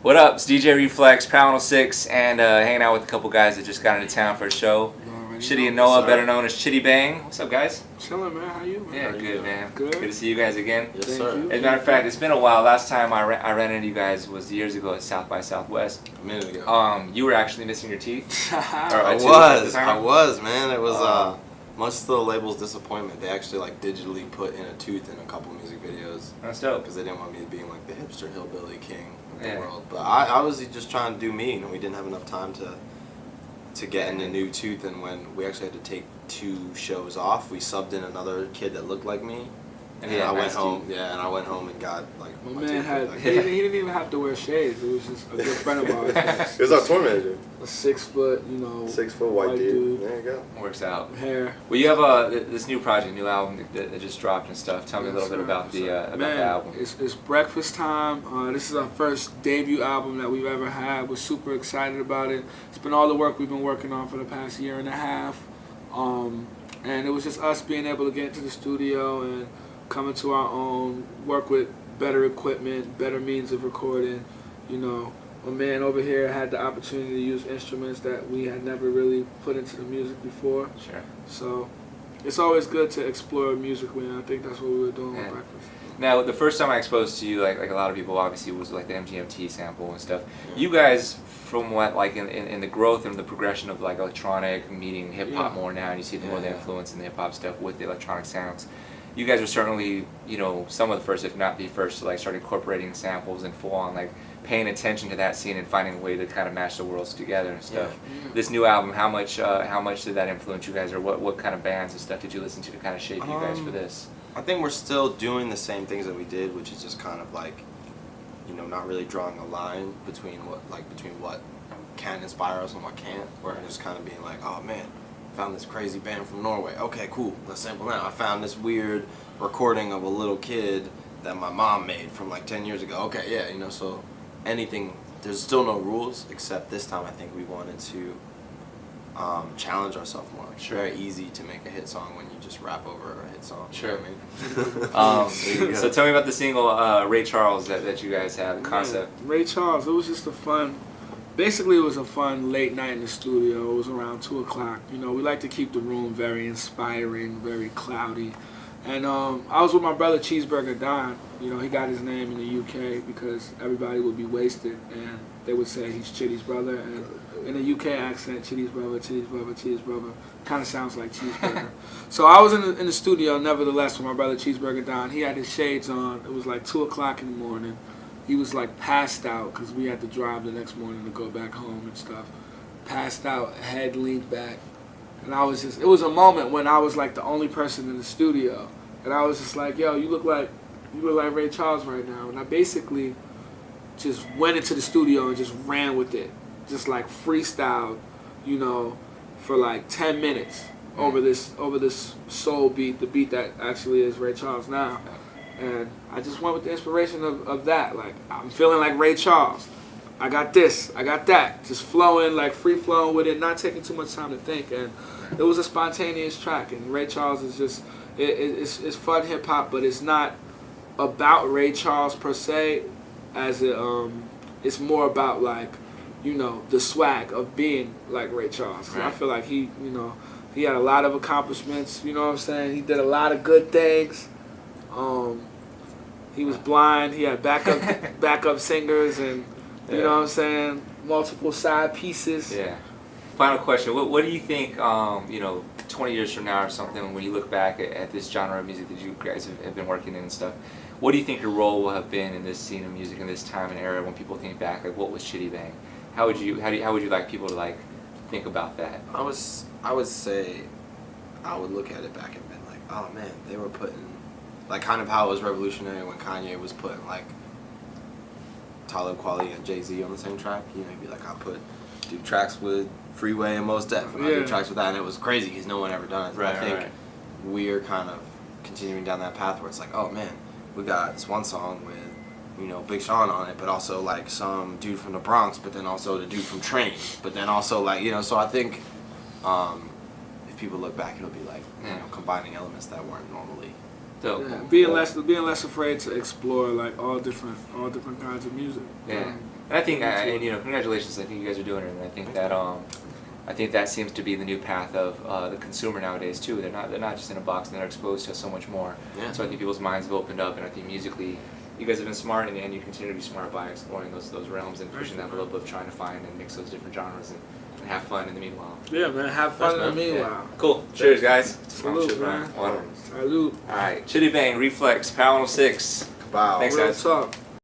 What up? It's DJ Reflex, Panel 6, and hanging out with a couple guys that just got into town for a show. Chiddy and Noah, better known as Chiddy Bang. What's up, guys? Chilling, man. How you? Yeah, good, man. Good. Good to see you guys again. Yes, sir. As a matter of fact, it's been a while. Last time I ran into you guys was years ago at South by Southwest. A minute ago. You were actually missing your teeth. I was, man. It was much to the label's disappointment. They actually like digitally put in a tooth in a couple music videos. That's dope. Because they didn't want me being like the hipster hillbilly king of the Yeah. world. But I was just trying to do me, and we didn't have enough time to get in a new tooth. And when we actually had to take 2 shows off, we subbed in another kid that looked like me. And Yeah, I went nice home. teeth. Yeah, and I went home and got like. My teeth man had. looked He like didn't even have to wear shades. It was just a good friend of ours. It was our tour manager. A 6 foot, 6 foot white dude. There you go. Works out. Hair. Well, you have this new project, new album that just dropped and stuff. Tell me a little bit about the album. It's breakfast time. This is our first debut album that we've ever had. We're super excited about it. It's been all the work we've been working on for the past year and a half. And it was just us being able to get into the studio and come into our own, work with better equipment, better means of recording. My man over here had the opportunity to use instruments that we had never really put into the music before. Sure. So it's always good to explore musically, and I think that's what we were doing with Breakfast. Now, the first time I exposed to you, like a lot of people, obviously, was like the MGMT sample and stuff. You guys, from what, like in the growth and the progression of like electronic, meeting hip hop more now, and you see the more the influence in the hip hop stuff with the electronic sounds. You guys are certainly, some of the first, if not the first, to like start incorporating samples and full on like paying attention to that scene and finding a way to kind of match the worlds together and stuff. Yeah. This new album, how much did that influence you guys, or what kind of bands and stuff did you listen to kind of shape you guys for this? I think we're still doing the same things that we did, which is just kind of like, not really drawing a line between what can inspire us and what can't. We're just kind of being like, oh man, found this crazy band from Norway. Okay, cool. Let's sample that. I found this weird recording of a little kid that my mom made from like 10 years ago. Okay, yeah, so anything. There's still no rules, except this time I think we wanted to challenge ourselves more. It's very easy to make a hit song when you just rap over a hit song. Sure. You know what I mean? So tell me about the single Ray Charles that you guys have, the concept. Ray Charles, it was just basically it was a fun late night in the studio. It was around 2 o'clock. We like to keep the room very inspiring, very cloudy. And I was with my brother Cheeseburger Don. He got his name in the UK because everybody would be wasted and they would say he's Chiddy's brother. And in a UK accent, Chiddy's brother, Chiddy's brother, Chiddy's brother. Kind of sounds like Cheeseburger. So I was in the studio, nevertheless, with my brother Cheeseburger Don. He had his shades on. It was like 2 o'clock in the morning. He was like passed out because we had to drive the next morning to go back home and stuff. Passed out, head leaned back. And it was a moment when I was like the only person in the studio. And I was just like, yo, you look like Ray Charles right now. And I basically just went into the studio and just ran with it. Just like freestyled, for like 10 minutes over this soul beat, the beat that actually is Ray Charles now. And I just went with the inspiration of that. Like, I'm feeling like Ray Charles. I got this, I got that. Just flowing, like free flowing with it, not taking too much time to think. And it was a spontaneous track. And Ray Charles is just, it's fun hip hop, but it's not about Ray Charles per se, it's more about like, the swag of being like Ray Charles. Right. I feel like he had a lot of accomplishments, you know what I'm saying? He did a lot of good things. He was blind, he had backup singers and, you know what I'm saying, multiple side pieces. Yeah. Final question, what do you think, 20 years from now or something, when you look back at this genre of music that you guys have been working in and stuff, what do you think your role will have been in this scene of music in this time and era when people think back, like what was Chiddy Bang? How would you like people to like think about that? I would say I would look at it back and be like, oh man, they were putting like kind of how it was revolutionary when Kanye was putting like Talib Kweli and Jay-Z on the same track. He'd be like, I'll do tracks with Freeway and Mos Def, and I'll do tracks with that, and it was crazy because no one ever done it. Right, I think we're kind of continuing down that path where it's like, oh man, we got this one song with Big Sean on it, but also like some dude from the Bronx, but then also the dude from Train, but then also like so I think if people look back, it'll be like combining elements that weren't normally. Dope. Yeah, being less afraid to explore like all different kinds of music. Yeah. And I think, and you know, congratulations. I think you guys are doing it, and I think that seems to be the new path of the consumer nowadays too. They're not just in a box, and they're exposed to so much more. Yeah. So I think people's minds have opened up, and I think musically, you guys have been smart, and you continue to be smart by exploring those realms and pushing the envelope of trying to find and mix those different genres and have fun in the meanwhile. Yeah, man. Have fun in the meanwhile. Yeah. Cool. Cheers, guys. Salute, man. Water. Salute. All right. Chiddy Bang, Reflex, Power 106. Wow. Thanks, Real guys. talk.